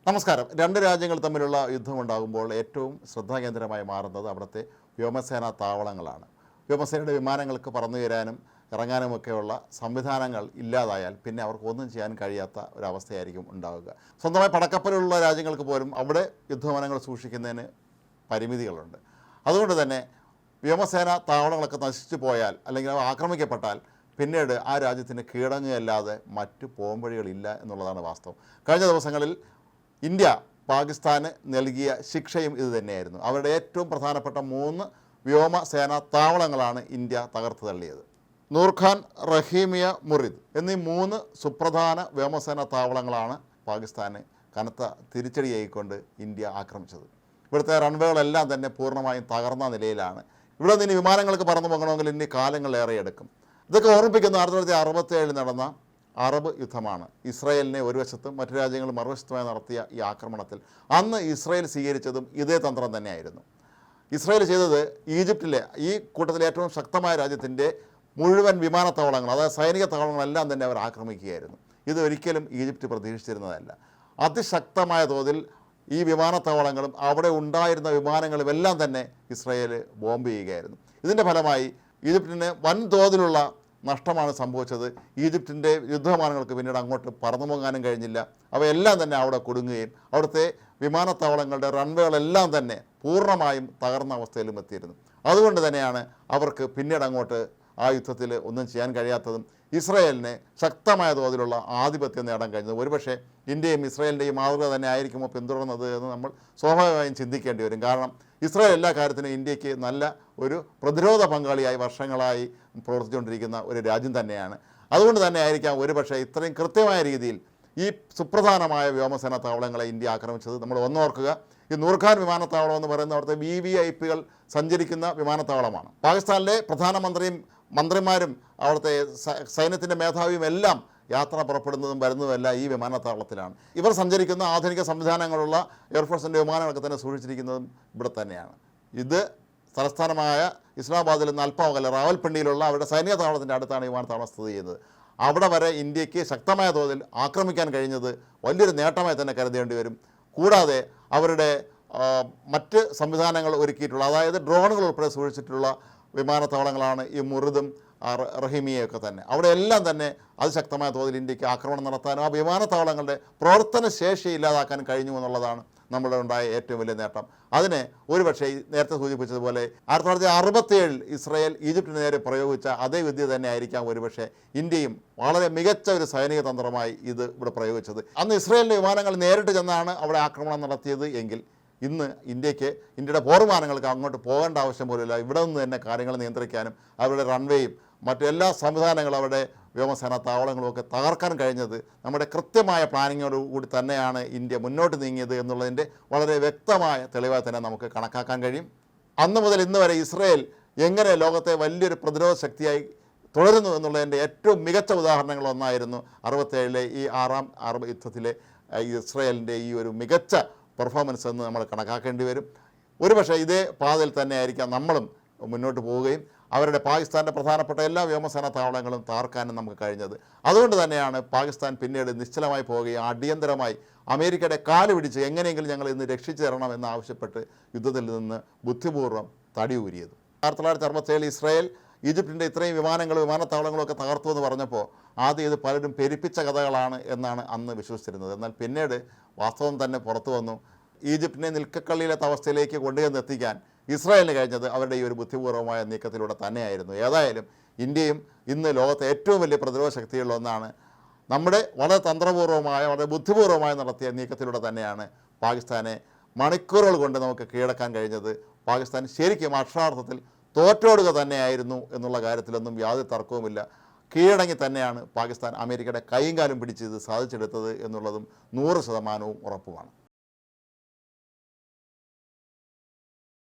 നമസ്കാരം. രണ്ട് രാജ്യങ്ങൾ തമ്മിലുള്ള യുദ്ധമുണ്ടാകുമ്പോൾ ഏറ്റവും ശ്രദ്ധാകേന്ദ്രമായി മാറുന്നത് അവിടുത്തെ വ്യോമസേനാ താവളങ്ങളാണ്. വ്യോമസേനയുടെ വിമാനങ്ങൾക്ക് പറന്നു കയറാനും ഇറങ്ങാനുമൊക്കെയുള്ള സംവിധാനങ്ങൾ ഇല്ലാതായാൽ പിന്നെ അവർക്ക് ഒന്നും ചെയ്യാൻ കഴിയാത്ത ഒരവസ്ഥയായിരിക്കും ഉണ്ടാവുക. സ്വന്തമായി പടക്കപ്പലുള്ള രാജ്യങ്ങൾക്ക് പോലും അവിടെ യുദ്ധവിമാനങ്ങൾ സൂക്ഷിക്കുന്നതിന് പരിമിതികളുണ്ട്. അതുകൊണ്ട് തന്നെ വ്യോമസേന താവളങ്ങളൊക്കെ നശിച്ചു പോയാൽ അല്ലെങ്കിൽ അവ ആക്രമിക്കപ്പെട്ടാൽ പിന്നീട് ആ രാജ്യത്തിന് കീഴടങ്ങുകയല്ലാതെ മറ്റു പോംവഴികളില്ല എന്നുള്ളതാണ് വാസ്തവം. കഴിഞ്ഞ ദിവസങ്ങളിൽ ഇന്ത്യ പാകിസ്ഥാന് നൽകിയ ശിക്ഷയും ഇത് തന്നെയായിരുന്നു. അവരുടെ ഏറ്റവും പ്രധാനപ്പെട്ട 3 വ്യോമസേനാ താവളങ്ങളാണ് ഇന്ത്യ തകർത്ത് തള്ളിയത്. നൂർഖാൻ, റഹീമിയ, മുറിദ് എന്നീ 3 സുപ്രധാന വ്യോമസേനാ താവളങ്ങളാണ് പാകിസ്ഥാന് കനത്ത തിരിച്ചടിയായിക്കൊണ്ട് ഇന്ത്യ ആക്രമിച്ചത്. ഇവിടുത്തെ റൺവേകളെല്ലാം തന്നെ പൂർണ്ണമായും തകർന്ന നിലയിലാണ്. ഇവിടെ നിന്ന് വിമാനങ്ങൾക്ക് പറന്നു പോകണമെങ്കിൽ ഇനി കാലങ്ങളേറെ എടുക്കും. ഇതൊക്കെ ഓർമ്മിപ്പിക്കുന്ന 1967 നടന്ന അറബ് യുദ്ധമാണ്. ഇസ്രായേലിനെ ഒരു വശത്തും മറ്റു രാജ്യങ്ങൾ മറുവശത്തുമായി നടത്തിയ ഈ ആക്രമണത്തിൽ അന്ന് ഇസ്രായേൽ സ്വീകരിച്ചതും ഇതേ തന്ത്രം തന്നെയായിരുന്നു. ഇസ്രായേൽ ചെയ്തത് ഈജിപ്തിലെ ഈ കൂട്ടത്തിലെ ഏറ്റവും ശക്തമായ രാജ്യത്തിൻ്റെ മുഴുവൻ വിമാനത്താവളങ്ങൾ, അതായത് സൈനിക താവളങ്ങളെല്ലാം തന്നെ അവർ ആക്രമിക്കുകയായിരുന്നു. ഇതൊരിക്കലും ഈജിപ്റ്റ് പ്രതീക്ഷിച്ചിരുന്നതല്ല. അതിശക്തമായ തോതിൽ ഈ വിമാനത്താവളങ്ങളും അവിടെ ഉണ്ടായിരുന്ന വിമാനങ്ങളും എല്ലാം തന്നെ ഇസ്രായേൽ ബോംബ് ചെയ്യുകയായിരുന്നു. ഇതിൻ്റെ ഫലമായി ഈജിപ്തിന് വൻതോതിലുള്ള നഷ്ടമാണ് സംഭവിച്ചത്. ഈജിപ്തിൻ്റെ യുദ്ധവിമാനങ്ങൾക്ക് പിന്നീട് അങ്ങോട്ട് പറന്നു പോകാനും കഴിഞ്ഞില്ല. അവയെല്ലാം തന്നെ അവിടെ കുടുങ്ങുകയും അവിടുത്തെ വിമാനത്താവളങ്ങളുടെ റൺവേകളെല്ലാം തന്നെ പൂർണ്ണമായും തകർന്ന അവസ്ഥയിലും എത്തിയിരുന്നു. അതുകൊണ്ട് തന്നെയാണ് അവർക്ക് പിന്നീട് അങ്ങോട്ട് ആ യുദ്ധത്തിൽ ഒന്നും ചെയ്യാൻ കഴിയാത്തതും ഇസ്രായേലിനെ ശക്തമായ തോതിലുള്ള ആധിപത്യം നേടാൻ കഴിഞ്ഞത്. ഒരുപക്ഷെ ഇന്ത്യയും ഇസ്രായേലിൻ്റെയും മാതൃക തന്നെ ആയിരിക്കുമോ പിന്തുടർന്നത് എന്ന് നമ്മൾ സ്വാഭാവികമായും ചിന്തിക്കേണ്ടി വരും. കാരണം ഇസ്രായേൽ എല്ലാ കാര്യത്തിനും ഇന്ത്യക്ക് നല്ല ഒരു പ്രതിരോധ പങ്കാളിയായി വർഷങ്ങളായി പ്രവർത്തിച്ചുകൊണ്ടിരിക്കുന്ന ഒരു രാജ്യം തന്നെയാണ്. അതുകൊണ്ട് തന്നെ ആയിരിക്കാം ഒരുപക്ഷെ ഇത്രയും കൃത്യമായ രീതിയിൽ ഈ സുപ്രധാനമായ വ്യോമസേനാ താവളങ്ങളെ ഇന്ത്യ ആക്രമിച്ചത്. നമ്മൾ ഒന്നോർക്കുക, ഈ നൂർഖാൻ വിമാനത്താവളം എന്ന് പറയുന്ന അവിടുത്തെ VVIPകൾ സഞ്ചരിക്കുന്ന വിമാനത്താവളമാണ്. പാകിസ്ഥാനിലെ പ്രധാനമന്ത്രിയും മന്ത്രിമാരും അവിടുത്തെ സൈന്യത്തിൻ്റെ മേധാവിയും എല്ലാം യാത്ര പുറപ്പെടുന്നതും വരുന്നതുമെല്ലാം ഈ വിമാനത്താവളത്തിലാണ്. ഇവർ സഞ്ചരിക്കുന്ന ആധുനിക സംവിധാനങ്ങളുള്ള എയർഫോഴ്സിൻ്റെ വിമാനങ്ങളൊക്കെ തന്നെ സൂക്ഷിച്ചിരിക്കുന്നതും ഇവിടെ തന്നെയാണ്. ഇത് തലസ്ഥാനമായ ഇസ്ലാമാബാദിൽ നിന്ന് അല്പം അകലെ റാവൽപിണ്ടിയിലുള്ള അവരുടെ സൈനിക താവളത്തിൻ്റെ അടുത്താണ് വിമാനത്താവളം സ്ഥിതി ചെയ്യുന്നത്. അവിടെ വരെ ഇന്ത്യക്ക് ശക്തമായ തോതിൽ ആക്രമിക്കാൻ കഴിഞ്ഞത് വലിയൊരു നേട്ടമായി തന്നെ കരുതേണ്ടി വരും. കൂടാതെ അവരുടെ മറ്റ് സംവിധാനങ്ങൾ ഒരുക്കിയിട്ടുള്ള, അതായത് ഡ്രോണുകൾ ഉൾപ്പെടെ സൂക്ഷിച്ചിട്ടുള്ള വിമാനത്താവളങ്ങളാണ് ഈ മുറിദും റഹീമിയയൊക്കെ തന്നെ. അവിടെ എല്ലാം തന്നെ അതിശക്തമായ തോതിൽ ഇന്ത്യക്ക് ആക്രമണം നടത്താനും ആ വിമാനത്താവളങ്ങളുടെ പ്രവർത്തന ശേഷി ഇല്ലാതാക്കാൻ കഴിഞ്ഞു എന്നുള്ളതാണ് നമ്മുടെ ഉണ്ടായ ഏറ്റവും വലിയ നേട്ടം. അതിനെ ഒരുപക്ഷെ നേരത്തെ സൂചിപ്പിച്ചതുപോലെ 1967 ഇസ്രായേൽ ഈജിപ്തിന് നേരെ പ്രയോഗിച്ച അതേ വിദ്യ തന്നെ ആയിരിക്കാം ഒരുപക്ഷെ ഇന്ത്യയും വളരെ മികച്ച ഒരു സൈനിക തന്ത്രമായി ഇത് ഇവിടെ പ്രയോഗിച്ചത്. അന്ന് ഇസ്രായേലിൻ്റെ വിമാനങ്ങൾ നേരിട്ട് ചെന്നാണ് അവിടെ ആക്രമണം നടത്തിയത് എങ്കിൽ ഇന്ന് ഇന്ത്യയുടെ പോർവിമാനങ്ങൾക്ക് അങ്ങോട്ട് പോകേണ്ട ആവശ്യം പോലുമില്ല. ഇവിടെ നിന്ന് തന്നെ കാര്യങ്ങൾ നിയന്ത്രിക്കാനും അവരുടെ റൺവേയും മറ്റെല്ലാ സംവിധാനങ്ങളും അവരുടെ വ്യോമസേനാ താവളങ്ങളുമൊക്കെ തകർക്കാൻ കഴിഞ്ഞത് നമ്മുടെ കൃത്യമായ പ്ലാനിങ്ങോട് കൂടി തന്നെയാണ് ഇന്ത്യ മുന്നോട്ട് നീങ്ങിയത് എന്നുള്ളതിൻ്റെ വളരെ വ്യക്തമായ തെളിവായി തന്നെ നമുക്ക് കണക്കാക്കാൻ കഴിയും. അന്ന് മുതൽ ഇന്ന് വരെ ഇസ്രായേൽ എങ്ങനെ ലോകത്തെ വലിയൊരു പ്രതിരോധ ശക്തിയായി തുടരുന്നു എന്നുള്ളതിൻ്റെ ഏറ്റവും മികച്ച ഉദാഹരണങ്ങളൊന്നായിരുന്നു 67 ഈ 6ാം അറബ് യുദ്ധത്തിലെ ഇസ്രായേലിൻ്റെ ഈ ഒരു മികച്ച പെർഫോമൻസ് എന്ന് നമ്മൾ കണക്കാക്കേണ്ടി വരും. ഒരുപക്ഷെ ഇതേ പാതയിൽ തന്നെ ആയിരിക്കാം നമ്മളും മുന്നോട്ട് പോവുകയും അവരുടെ പാകിസ്ഥാൻ്റെ പ്രധാനപ്പെട്ട എല്ലാ വ്യോമസേനാ താവളങ്ങളും തകർക്കാനും നമുക്ക് കഴിഞ്ഞത്. അതുകൊണ്ട് തന്നെയാണ് പാകിസ്ഥാൻ പിന്നീട് നിശ്ചലമായി പോവുകയും അടിയന്തരമായി അമേരിക്കയുടെ കാല് പിടിച്ച് എങ്ങനെയെങ്കിലും ഞങ്ങൾ ഇന്ന് രക്ഷിച്ചു തരണം എന്നാവശ്യപ്പെട്ട് യുദ്ധത്തിൽ നിന്ന് ബുദ്ധിപൂർവ്വം തടിയൂരിയത്. 1967 ഇസ്രായേൽ ഈജിപ്തിൻ്റെ ഇത്രയും വിമാനത്താവളങ്ങളൊക്കെ തകർത്തു എന്ന് പറഞ്ഞപ്പോൾ ആദ്യം ഇത് പലരും പെരുപ്പിച്ച കഥകളാണ് എന്നാണ് അന്ന് വിശ്വസിച്ചിരുന്നത്. എന്നാൽ പിന്നീട് വാസ്തവം തന്നെ പുറത്തു വന്നു. ഈജിപ്തിനെ നിൽക്കക്കള്ളിയിലത്തെ അവസ്ഥയിലേക്ക് കൊണ്ടുചെന്നെത്തിക്കാൻ ഇസ്രായേലിന് കഴിഞ്ഞത് അവരുടെ ഈ ഒരു ബുദ്ധിപൂർവമായ നീക്കത്തിലൂടെ തന്നെയായിരുന്നു. ഏതായാലും ഇന്ത്യയും ഇന്ന് ലോകത്തെ ഏറ്റവും വലിയ പ്രതിരോധ ശക്തിയുള്ള ഒന്നാണ്. നമ്മുടെ വളരെ തന്ത്രപൂർവമായ വളരെ ബുദ്ധിപൂർവമായി നടത്തിയ നീക്കത്തിലൂടെ തന്നെയാണ് പാകിസ്ഥാനെ മണിക്കൂറുകൾ കൊണ്ട് നമുക്ക് കീഴടക്കാൻ കഴിഞ്ഞത്. പാകിസ്ഥാൻ ശരിക്കും അക്ഷരാർത്ഥത്തിൽ തോറ്റോടുക തന്നെയായിരുന്നു എന്നുള്ള കാര്യത്തിലൊന്നും യാതൊരു തർക്കവുമില്ല. കീഴടങ്ങി തന്നെയാണ് പാകിസ്ഥാൻ അമേരിക്കയുടെ കൈയും കാലും പിടിച്ച് ഇത് സാധിച്ചെടുത്തത് എന്നുള്ളതും 100% ഉറപ്പുമാണ്.